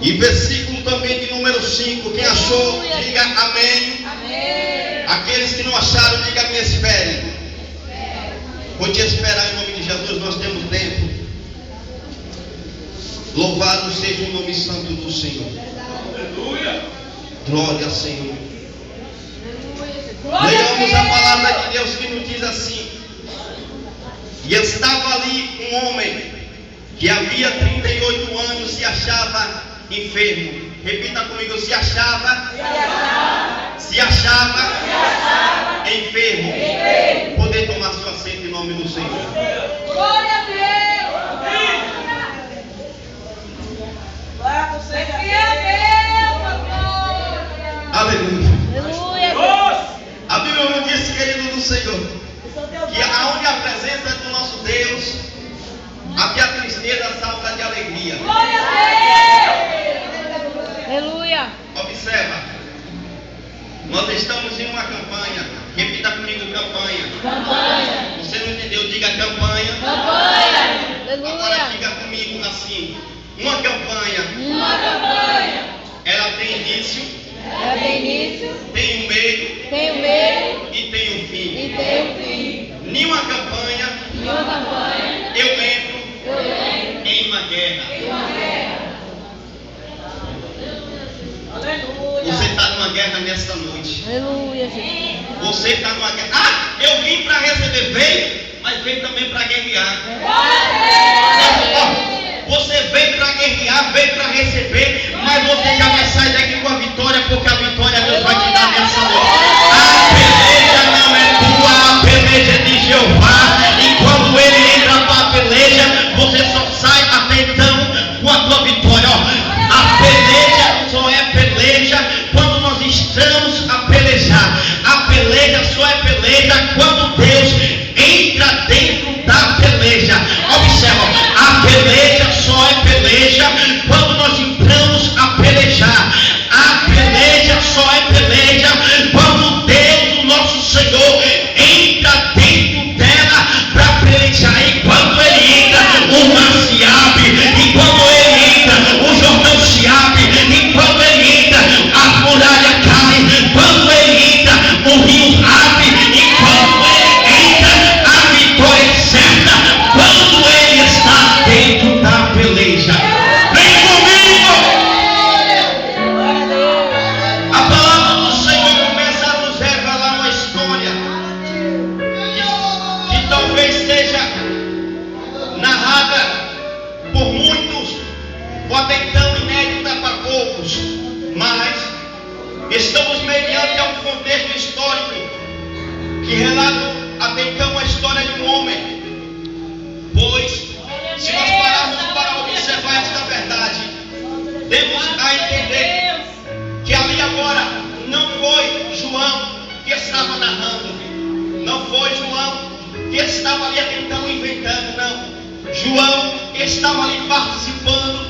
E versículo também de número 5. Quem achou, diga amém. Amém. Aqueles que não acharam, diga me espere. Vou te esperar em nome de Jesus, nós temos tempo. Louvado seja o nome santo do Senhor. Aleluia. Glória ao Senhor. Leiamos a palavra de Deus que nos diz assim: e estava ali um homem que havia 38 anos se achava enfermo. Repita comigo: se achava enfermo. Poder tomar seu assento em nome do Senhor. Glória a Deus. Glória a Deus. Aleluia. Aleluia. A Bíblia nos diz, querido do Senhor, que aonde a presença do nosso Deus, aqui a tristeza salta de alegria. Glória a Deus. Aleluia. Observa, nós estamos em uma campanha. Repita comigo: campanha. Campanha. Você não entendeu? Diga campanha. Campanha. Agora Aleluia. diga comigo assim: uma campanha, Uma campanha. ela tem início, Ela tem início, tem um meio tem um meio e tem um fim. e tem um fim. Nenhuma campanha E uma campanha, eu entro eu lembro em uma guerra. de uma guerra. Aleluia. Você está numa guerra nesta noite. Aleluia, Jesus. Você está numa guerra. Ah, eu vim para receber, veio, mas veio também para guerrear. Você veio para guerrear, veio para receber, mas você já vai sair daqui com a vitória, porque a vitória Deus vai te dar nessa noite. A peleja não é tua, a peleja é de Jeová. E quando ele entra para a peleja, você só sai até então com a tua vitória. Ó, a peleja só é peleja quando nós estamos a pelejar. A peleja só é peleja quando Deus entra dentro da peleja. Observa, a peleja só é peleja quando nós entramos a pelejar. A peleja só é peleja quando Deus, o nosso Senhor, entra dentro dela para pelejar. E quando ele entra, o mar se abre. E quando ele entra, o Jordão se abre. E quando ele entra, a muralha cai. Quando ele entra, o rio abre. E quando ele entra, a vitória é certa. Quando ele está dentro da peleja. Vem comigo! A palavra do Senhor começa a nos revelar uma história que talvez seja narrada por muitos, ou até então inédita para poucos, mas estamos mediante a um contexto histórico que relata até então a história de um homem. Pois, se nós pararmos para observar esta verdade, temos a entender que ali agora não foi João que estava narrando, não foi João que estava ali até então inventando, não. João estava ali participando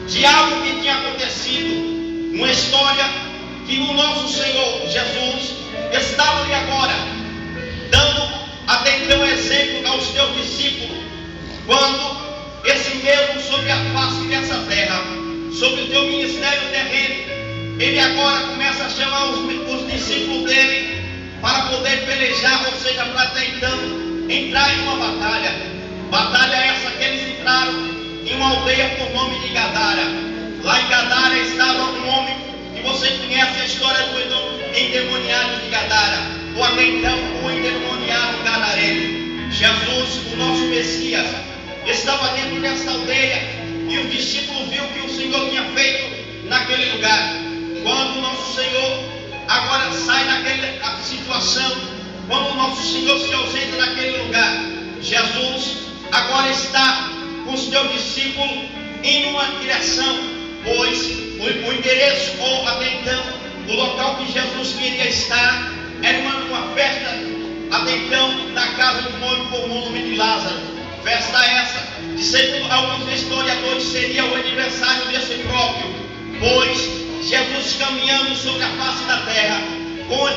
de algo que tinha acontecido, uma história que o nosso Senhor Jesus estava ali agora dando até então exemplo aos seus discípulos, quando esse mesmo sobre a face dessa terra, sobre o teu ministério terreno, ele agora começa a chamar os discípulos dele para poder pelejar, ou seja, para até então entrar em uma batalha. Batalha essa que eles entraram em uma aldeia por nome de Gadara. Lá em Gadara estava um homem que você conhece a história do endemoniado de Gadara, ou até então o endemoniado gadareno. Jesus, o nosso Messias, estava dentro dessa aldeia e os discípulos viram o que o Senhor tinha feito naquele lugar. Quando o nosso Senhor agora sai daquela situação, quando o nosso Senhor se ausenta daquele lugar, Jesus agora está com os seus discípulos em uma direção, pois o endereço, ou até então o local que Jesus queria estar, era uma festa até então na casa do homem por nome de Lázaro. Festa essa, que segundo alguns historiadores seria o aniversário desse próprio, pois Jesus caminhando sobre a face da terra, com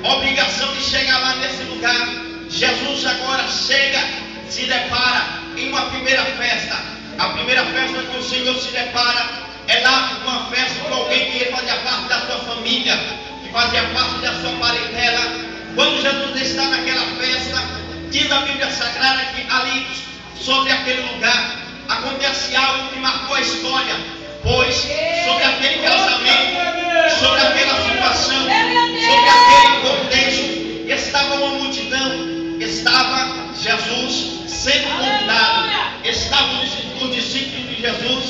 a obrigação de chegar lá nesse lugar, Jesus agora chega, se depara em uma primeira festa, A primeira festa que o Senhor se depara é lá uma festa com alguém que fazia parte da sua família, que fazia parte da sua parentela. Quando Jesus está naquela festa, diz a Bíblia Sagrada que ali, sobre aquele lugar, acontece algo que marcou a história, pois sobre aquele casamento, sobre aquela situação, sobre aquele contexto, estava uma multidão, estava Jesus sendo convidado, estavam os discípulos de Jesus,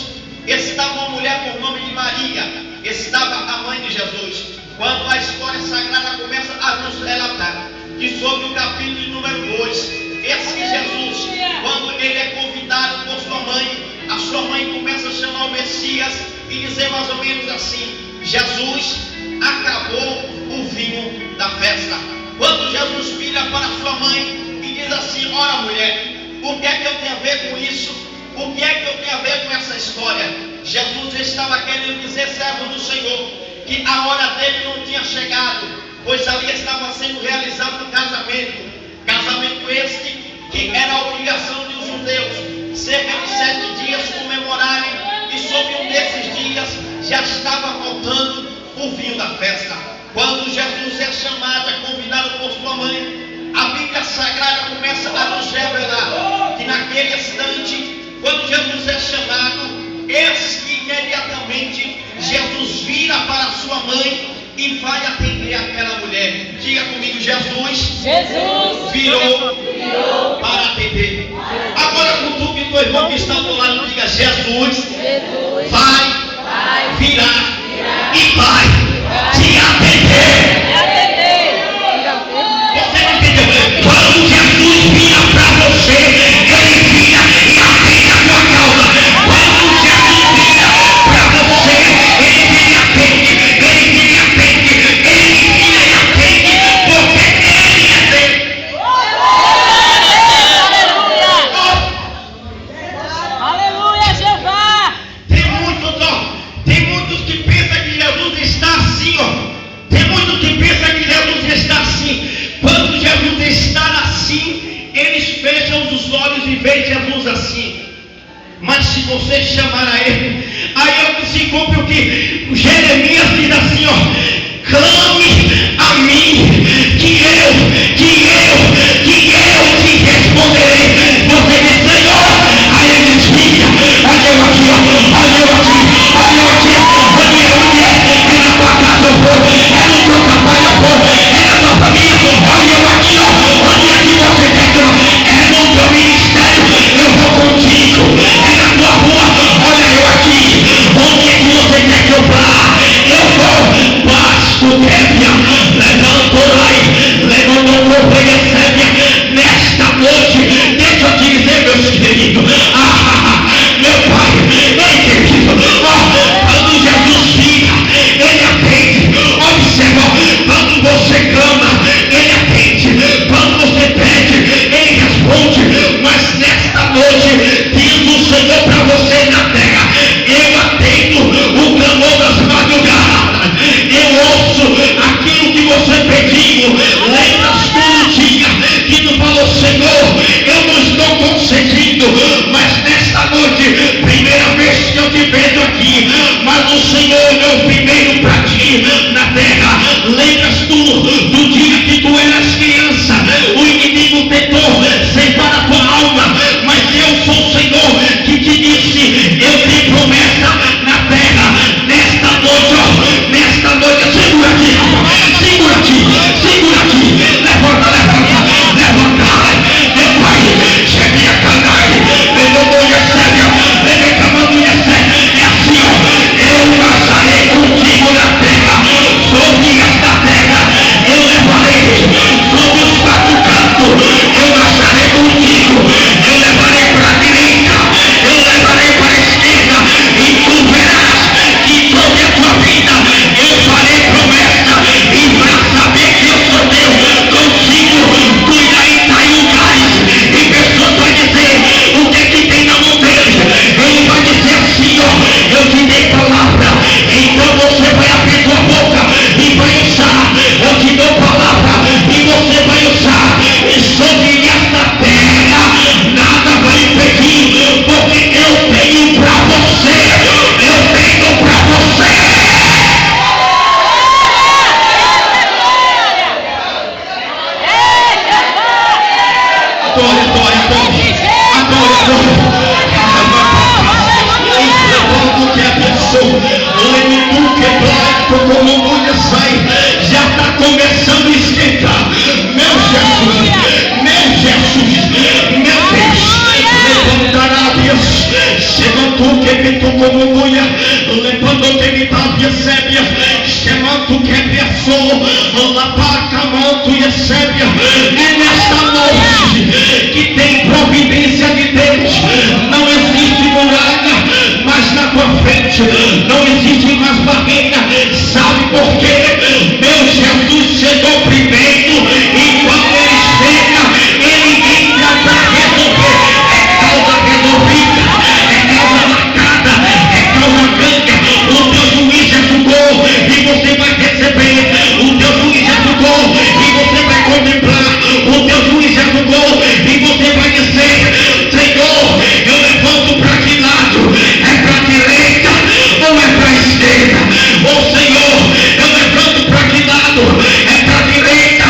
estava uma mulher por nome de Maria, estava a mãe de Jesus. Quando a história sagrada começa a nos relatar que sobre o capítulo número 2, esse Jesus, quando ele é convidado por sua mãe, a sua mãe começa a chamar o Messias e dizer mais ou menos assim: Jesus acabou o vinho da festa. Quando Jesus vira para sua mãe e diz assim: ora mulher, o que é que eu tenho a ver com isso? O que é que eu tenho a ver com essa história? Jesus estava querendo dizer, servo do Senhor, que a hora dele não tinha chegado, pois ali estava sendo realizado um casamento. Casamento este que era a obrigação dos judeus, cerca de 7 dias comemorarem, e sobre um desses dias já estava faltando o vinho da festa. Quando Jesus é chamado, é convidado por sua mãe, a Bíblia Sagrada começa a nos revelar que naquele instante, quando Jesus é chamado, eis que imediatamente Jesus vira para sua mãe e vai atender aquela mulher. Diga comigo: Jesus virou para atender. Agora cutuque teu irmão que está do lado e diga: Jesus vai virar e vai te atender. Você não entendeu? Quando Jesus vira para você, ele vira e atende a tua causa. Quando Jesus vira para você, ele vira e atende. Ele vira e atende. Ele vira e atende. Porque ele é Deus. Aleluia, Jeová. Tem muitos que pensam que Jesus está assim, ó. Tem muitos que pensam que Jesus está assim. Quando Jesus está assim, eles fecham os olhos e veem Jesus assim. Mas se você chamar a ele, aí se cumpre o que Jeremias diz assim, ó: clame a mim, que eu te responderei. Você diz: Senhor, aí ele diz: filha, olha eu aqui, ó, olha eu aqui, olha eu aqui, olha eu aqui, é na tua casa eu vou, é no teu trabalho eu vou, é na tua família, olha eu aqui, ó, onde é que você quer que eu, é no teu ministério, eu vou contigo, é na tua rua, olha eu aqui, onde é que você quer que eu vá, eu vou, basta o tu que me tocou no mulher, levando que me tavia sébia, chamando que me assou, lapacamanto e sébia, e nesta noite que tem providência de Deus, não existe muralha, mas na tua frente não existe mais barreira. Sabe por quê? Meu Jesus chegou primeiro, e quando ele chega, ele entra para resolver. É causa resolvida, é causa marcada, é causa ganha. O teu juiz já julgou e você vai receber. O teu juiz já julgou e você vai contemplar. O teu juiz já julgou e você vai dizer: Senhor, eu levanto para que lado? É para a direita ou é para a esquerda? Ô Senhor, eu levanto para que lado? É para a direita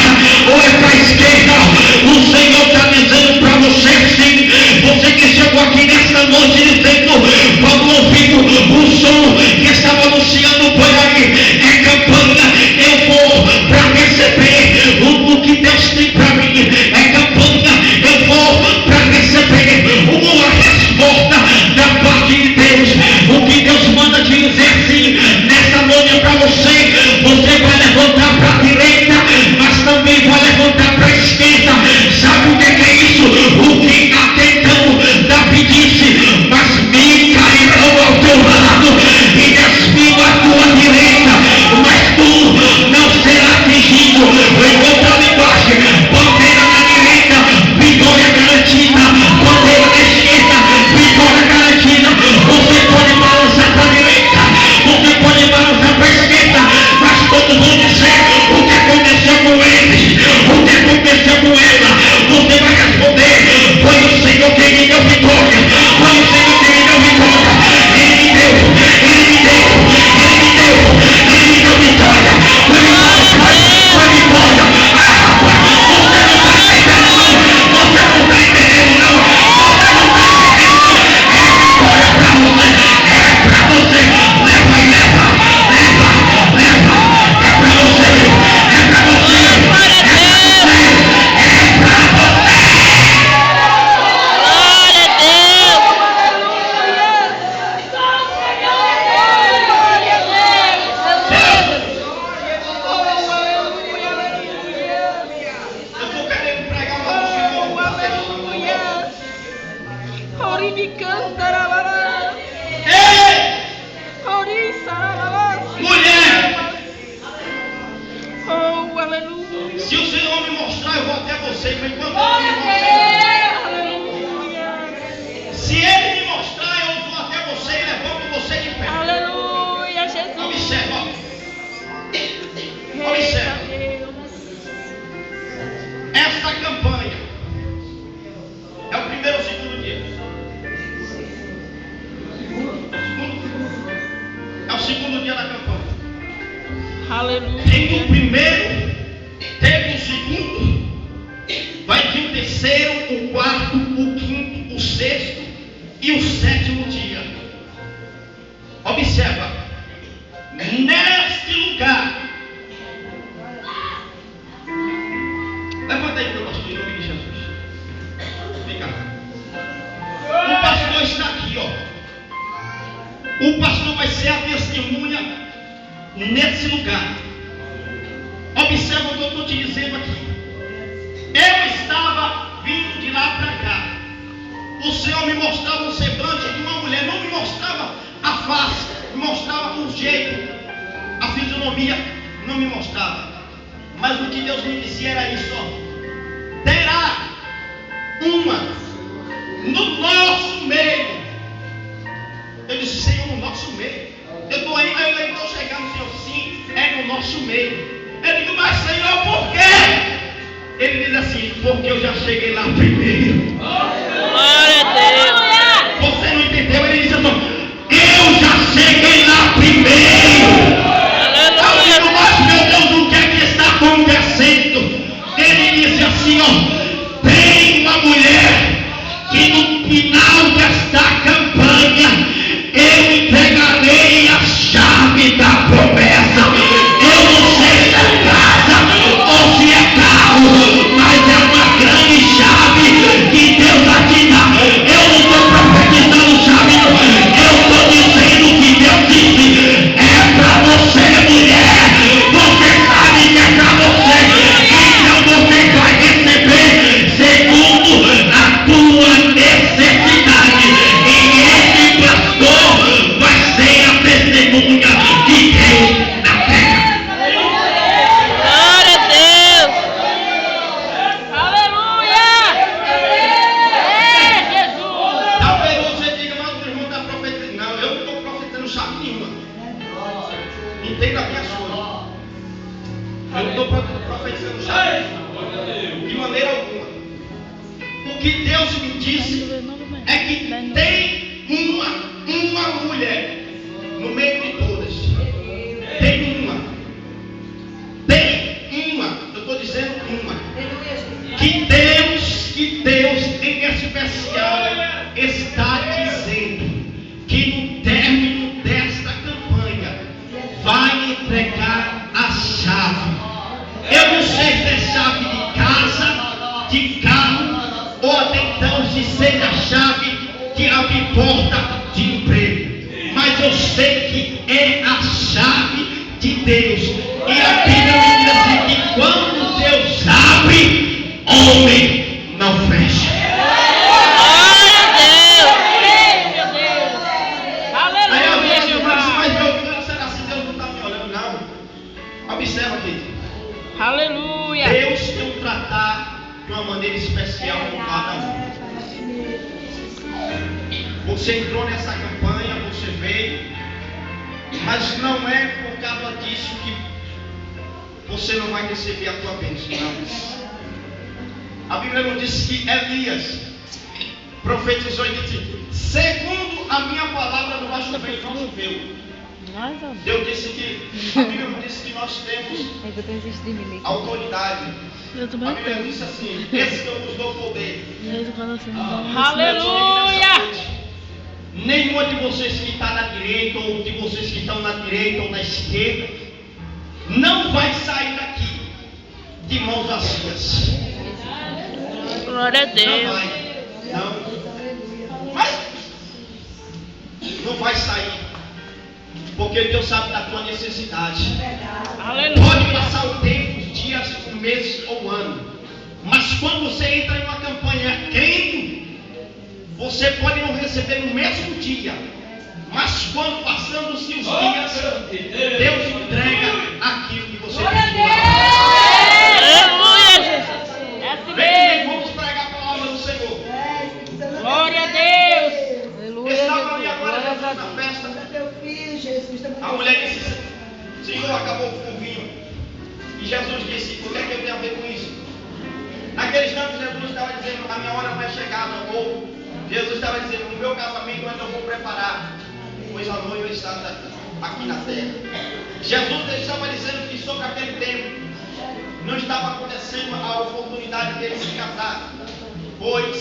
ou é para a esquerda? O Senhor está dizendo para você sim. Você que chegou aqui nesta noite dizendo: vamos ouvir o som que estava anunciando por aí. É campanha, eu vou para receber o que Deus tem para mim. É campanha, eu vou para receber uma resposta da parte de Deus. O que Deus manda te dizer assim nesta noite para você: você vai levantar para a direita, mas também vai levantar para a esquerda. Sabe o que é isso? O que até então Davi disse: mas me cairão ao teu lado e 10.000 à tua direita, mas tu não serás atingido. Em outra linguagem, bandeira na direita, vitória garantida. Bandeira na esquerda, vitória garantida. Você pode balançar para a direita, você pode balançar para a esquerda, mas todos vão dizer o que aconteceu com eles, o que aconteceu com ela. Você vai responder: foi o Senhor quem me deu vitória, foi o Senhor quem me deu vitória. Ele me deu, ele me deu, ele me deu, ele me deu vitória. Foi vitória, foi vitória. Você não está entendendo não, você não está entendendo não, você não está entendendo não. É vitória para você, é para você. Leva e leva, leva, leva. É para você, é para você, é para você, é para você. Glória a Deus. Eu estou querendo pregar uma Ei, mulher, Oh, aleluia. se o Senhor me mostrar, eu vou até você. Mas enquanto Ele me mostrar, se Ele me mostrar, eu vou até você e levanto você de pé. Aleluia, Jesus. Observa, ó. Observa. Esta campanha é o primeiro ou o segundo dia? É o segundo dia da campanha. Aleluia. Tem o primeiro, teve o segundo, vai vir o terceiro, o quarto, o quinto, o sexto e o sétimo dia. Observa, neste lugar, levanta aí, meu pastor, em nome de Jesus. Vem cá. O pastor está aqui, ó. O pastor vai ser a testemunha nesse lugar. Observa o que eu estou te dizendo aqui. Eu estava vindo de lá para cá. O Senhor me mostrava um semblante de uma mulher. Não me mostrava a face, me mostrava o jeito, a fisionomia, não me mostrava. Mas o que Deus me dizia era isso, ó. Terá uma no nosso meio. Eu disse: Senhor, no nosso meio. Eu estou aí, mas eu estou chegando. Senhor, sim, é no nosso meio. Eu digo: mas Senhor, por quê? Ele diz assim: porque eu já cheguei lá primeiro. Glória a Deus. Você não entendeu? Ele diz assim: eu já cheguei lá primeiro. Eu digo: mas meu Deus, o que é que está acontecendo? Ele disse assim, ó: tem uma mulher que no final desta campanha eu entregarei a chave da promessa. Eu não sei se é casa ou se é carro, mas é uma grande chave que Deus vai te dar. Eu não estou profetizando chave, não. não sabe nenhuma. Entenda bem as coisas. Eu não estou profetizando já de maneira alguma. O que Deus me disse é que tem uma mulher no meio de todas. Tem uma. Eu estou dizendo uma. Que Deus em especial está dizendo que no término desta campanha vai entregar a chave. Eu não sei se é chave de casa, de carro, ou até então se seja a chave que abre porta de emprego. Mas eu sei que é a chave de Deus. E a Bíblia me diz assim que quando Deus abre, homem não fecha. Observa aqui. Aleluia. Deus tem um tratar de uma maneira especial com cada um. Você entrou nessa campanha, você veio, mas não é por causa disso que você não vai receber a tua bênção, não. A Bíblia nos diz que Elias profetizou e disse: segundo a minha palavra não vai chover, e não choveu. Deus disse que, a Bíblia disse que nós temos autoridade. A Bíblia disse assim: esse que eu vos dou poder. Aleluia! Nenhuma de vocês que está na direita, ou de vocês que estão na direita ou na esquerda, não vai sair daqui de mãos vazias. Glória a Deus. Não vai. Não. Mas não vai sair. Porque Deus sabe da tua necessidade. Aleluia. Pode passar o tempo, os dias, o mês ou o ano. Mas quando você entra em uma campanha crendo, você pode não receber no mesmo dia. Mas quando passando-se os dias, Deus entrega aquilo que você pediu. Aleluia, Jesus. É assim mesmo. Vamos pregar a palavra do Senhor. Glória a Deus. Estava ali agora na festa. A mulher disse: Senhor, acabou o vinho. E Jesus disse: o que é que eu tenho a ver com isso? Naquele instante Jesus estava dizendo: a minha hora não é chegada. Ou Jesus estava dizendo: o meu casamento eu ainda vou preparar, pois a noiva está aqui na terra. Jesus estava dizendo que sobre aquele tempo não estava acontecendo a oportunidade dele se casar, pois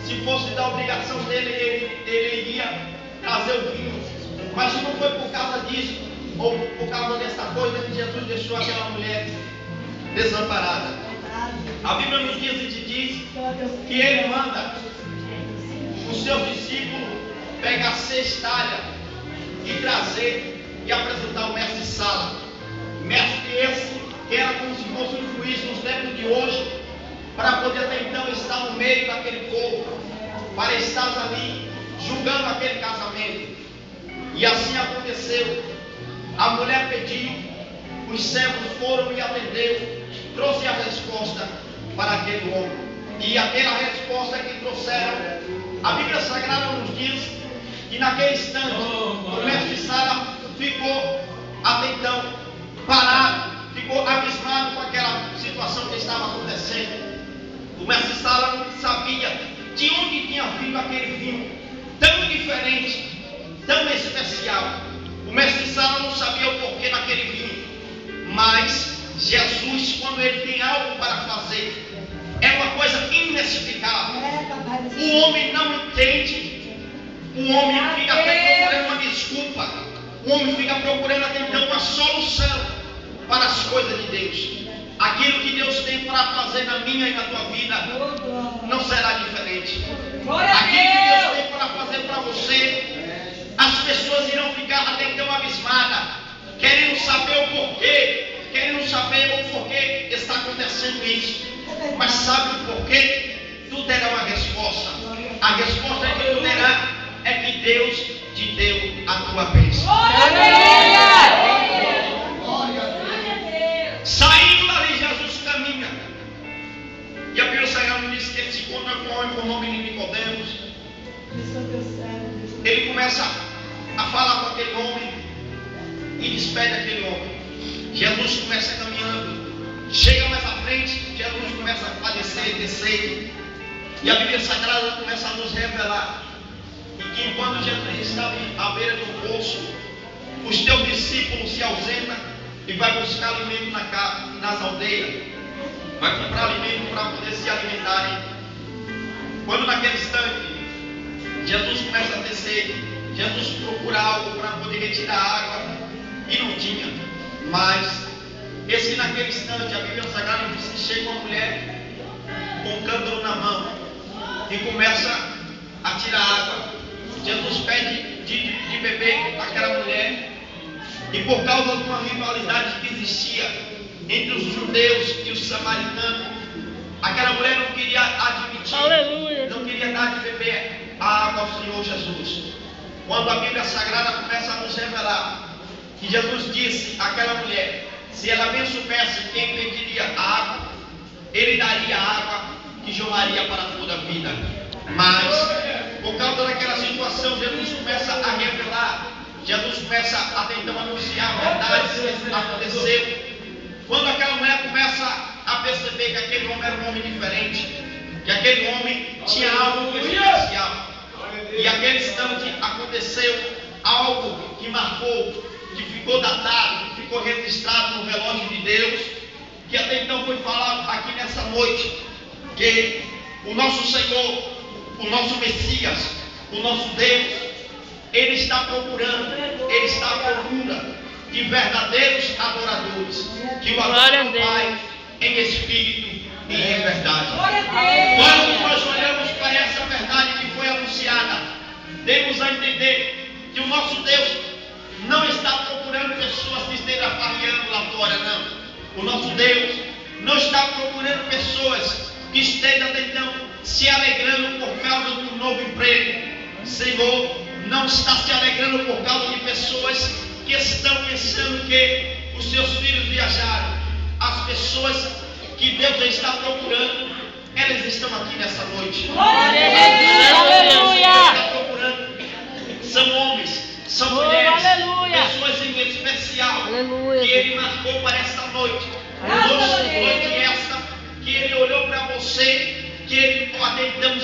se fosse da obrigação dele, ele iria trazer o vinho. Mas não foi por causa disso, ou por causa dessa coisa, que Jesus deixou aquela mulher desamparada. A Bíblia nos diz e diz que ele manda os seus discípulos pegar 6 talhas e trazer e apresentar o mestre Sala. Mestre esse que era como se fosse um juiz nos tempos de hoje, para poder até então estar no meio daquele povo, para estar ali julgando aquele casamento. E assim aconteceu. A mulher pediu, os servos foram e atendeu, trouxe a resposta para aquele homem. E aquela resposta que trouxeram, a Bíblia Sagrada nos diz que naquele instante o mestre Sala ficou até então parado, ficou abismado com aquela situação que estava acontecendo. O mestre Sala não sabia de onde tinha vindo aquele vinho tão diferente, tão especial. O mestre Sala não sabia o porquê daquele vinho. Mas Jesus, quando ele tem algo para fazer, é uma coisa inexplicável. O homem não entende. O homem fica até procurando uma desculpa. O homem fica procurando até então uma solução para as coisas de Deus. Aquilo que Deus tem para fazer na minha e na tua vida não será diferente. Aquilo que Deus tem para fazer para você, as pessoas irão ficar até então abismadas, querendo saber o porquê está acontecendo isso. Mas sabe o porquê? Tu terá uma resposta. A resposta que tu terá é que Deus te deu a tua bênção. Saindo dali, Jesus caminha. E a Bíblia Sagrada diz que ele se encontra com um homem por nome de Nicodemos. Ele começa a falar com aquele homem. despede aquele homem. Jesus começa caminhando, chega mais à frente, Jesus começa a padecer, descer, e a Bíblia Sagrada começa a nos revelar que enquanto Jesus estava à beira de um poço, os teus discípulos se ausentam e vai buscar alimento nas aldeias, vai comprar alimento para poder se alimentarem. Quando naquele instante Jesus começa a descer, Jesus procura algo para poder retirar água e não tinha. Mas esse naquele instante, a Bíblia Sagrada diz que chega uma mulher com um cântaro na mão e começa a tirar água. Jesus pede de beber aquela mulher, e por causa de uma rivalidade que existia entre os judeus e os samaritanos, aquela mulher não queria admitir, Aleluia. não queria dar de beber a água ao Senhor Jesus. Quando a Bíblia Sagrada começa a nos revelar que Jesus disse àquela mulher, se ela bem soubesse quem pediria a água, ele daria a água que jorraria para toda a vida. Mas, por causa daquela situação, Jesus começa a revelar, Jesus começa a tentar anunciar verdades que aconteceu. Quando aquela mulher começa a perceber que aquele homem era um homem diferente, que aquele homem tinha algo especial, e aquele instante aconteceu algo que marcou, que ficou datado, que ficou registrado no relógio de Deus, que até então foi falado aqui nessa noite, que o nosso Senhor, o nosso Messias, o nosso Deus, Ele está procurando, Ele está à procura de verdadeiros adoradores, que o adoram ao Pai em espírito e em verdade. Quando nós olhamos para essa verdade que foi anunciada, temos a entender que o nosso Deus não está procurando pessoas que estejam farreando lá fora, não. O nosso Deus não está procurando pessoas que estejam tentando se alegrando por causa de um novo emprego. Senhor, não está se alegrando por causa de pessoas que estão pensando que os seus filhos viajaram. As pessoas que Deus está procurando, elas estão aqui nessa noite. Aleluia! Está procurando. São homens, são mulheres, pessoas em especial, que Ele marcou para esta noite. Noite esta, que Ele olhou para você, que Ele até então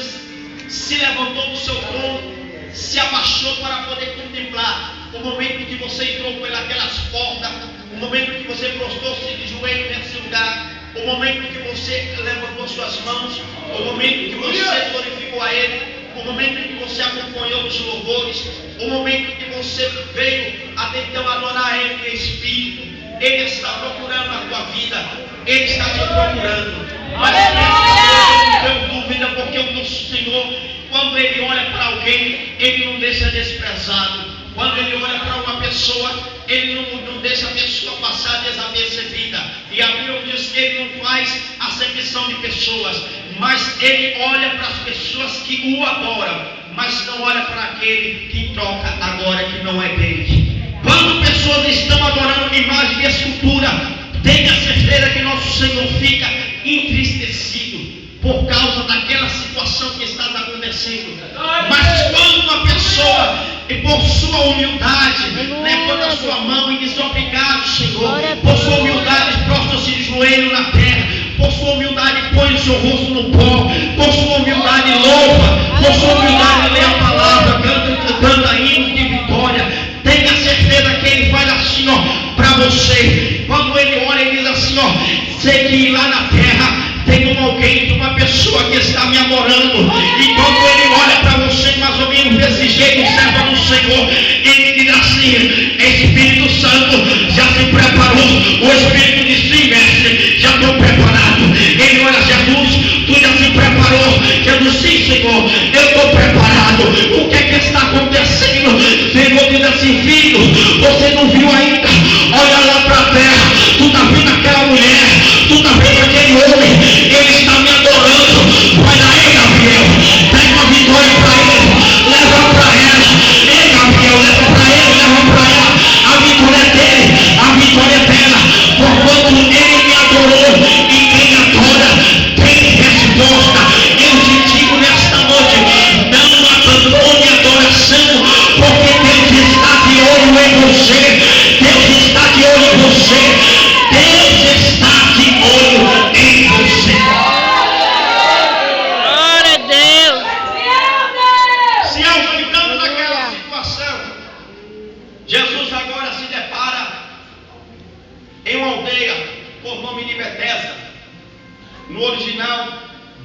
se levantou do seu trono, se abaixou para poder contemplar o momento que você entrou pelas portas, o momento que você prostrou-se de joelho nesse lugar, o momento que você levantou suas mãos, o momento que você glorificou a Ele, o momento que você acompanhou os louvores, o momento que você veio até então adorar a Ele em espírito. Ele está procurando a tua vida, Ele está te procurando. Mas não tenho dúvida, porque o nosso Senhor, quando Ele olha para alguém, Ele não deixa desprezado. Quando Ele olha para uma pessoa, Ele não deixa a pessoa passar desapercebida. E a Bíblia diz que Ele não faz acepção de pessoas, mas Ele olha para as pessoas que o adoram, mas não olha para aquele que troca agora que não é dele. Quando pessoas estão adorando imagem e escultura, tenha certeza que nosso Senhor fica entristecido por causa daquela situação que está acontecendo. Mas quando uma pessoa, por sua humildade, levanta a sua mão e diz obrigado, Senhor, por sua humildade, prostra-se de joelho na terra, por sua humildade, põe o seu rosto no pó, por sua humildade, louva, por sua humildade, lê a palavra, canta hinos de vitória. Tenha certeza que Ele faz assim, ó, para você. Quando Ele olha e diz assim, ó, sei que lá na terra tem alguém, uma pessoa que está me adorando. E quando Ele olha para você, mais ou menos desse jeito, serva do Senhor, Ele diz assim: Espírito Santo já se preparou. O Espírito diz: sim, mestre, já estou preparado. Ele olha: Jesus, tu já se preparou? Jesus: sim, Senhor, eu estou preparado. O que é que está acontecendo? Senhor diz assim: filho, você não viu ainda? Olha lá para a terra, tu está vendo aquela mulher, tu está vendo aquele homem, ele está me adorando. Vai daí, Gabriel, pega uma vitória para ele, leva para ela. uma aldeia por nome de Betesda, no original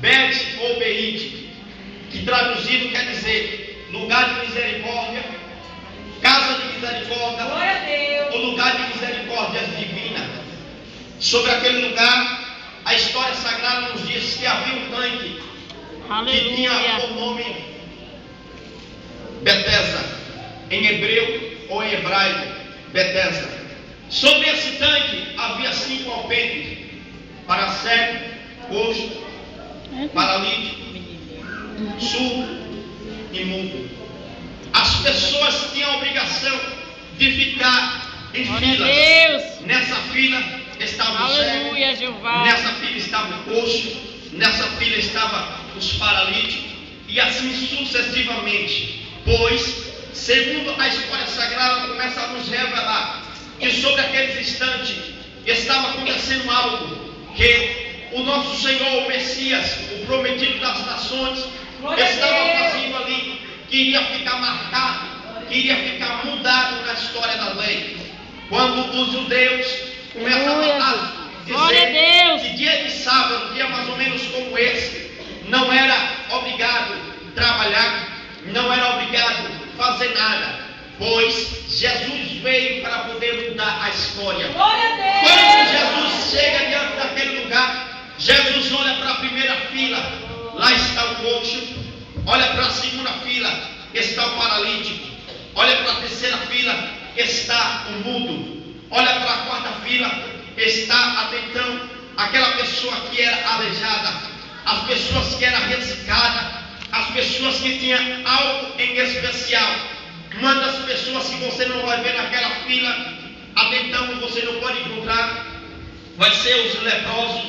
Bet ou Beit, que traduzido quer dizer lugar de misericórdia, casa de misericórdia, o lugar de misericórdia divina. Sobre aquele lugar, a história sagrada nos diz que havia um tanque que tinha por nome Betesda, em hebreu ou em hebraico, Betesda. Sobre esse tanque havia 5 alpendres: para cego, coxo, paralítico, surdo e mudo. As pessoas tinham a obrigação de ficar em filas. Nessa fila estava o cego, Aleluia, Jeová. nessa fila estava o coxo, nessa fila estavam os paralíticos, e assim sucessivamente. Pois, segundo a história sagrada começa a nos revelar que sobre aqueles instantes estava acontecendo algo que o nosso Senhor, o Messias, o prometido das nações, estava fazendo ali, que iria ficar marcado, que iria ficar mudado na história da lei. Quando os judeus começavam a dizer que dia de sábado, dia mais ou menos como esse, não era obrigado trabalhar, não era obrigado fazer nada, pois Jesus veio para poder mudar a história. Quando Jesus chega diante daquele lugar, Jesus olha para a primeira fila, lá está o coxo, olha para a segunda fila, está o paralítico, olha para a terceira fila, está o mudo, olha para a quarta fila, está até então aquela pessoa que era aleijada, as pessoas que eram ressecadas, as pessoas que tinham algo em especial. Uma das pessoas que você não vai ver naquela fila, até então você não pode encontrar, vai ser os leprosos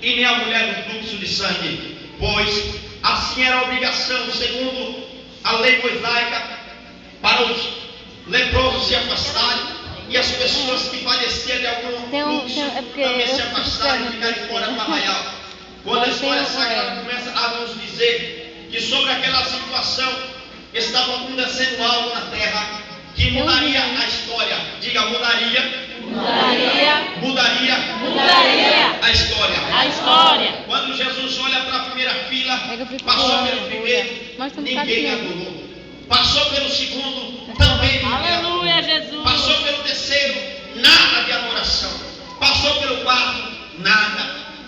e nem a mulher do fluxo de sangue, pois assim era a obrigação, segundo a lei mosaica, para os leprosos se afastarem e as pessoas que padeciam de algum fluxo também se afastarem e ficarem fora do arraial. Quando a história sagrada começa a nos dizer que sobre aquela situação estava acontecendo algo na terra que mudaria a história. Diga, mudaria a história. Quando Jesus olha para a primeira fila, passou pelo primeiro, ninguém adorou. Passou pelo segundo, também ninguém adorou. Aleluia, Jesus. Passou pelo terceiro, nada de adoração. Passou pelo quarto, nada.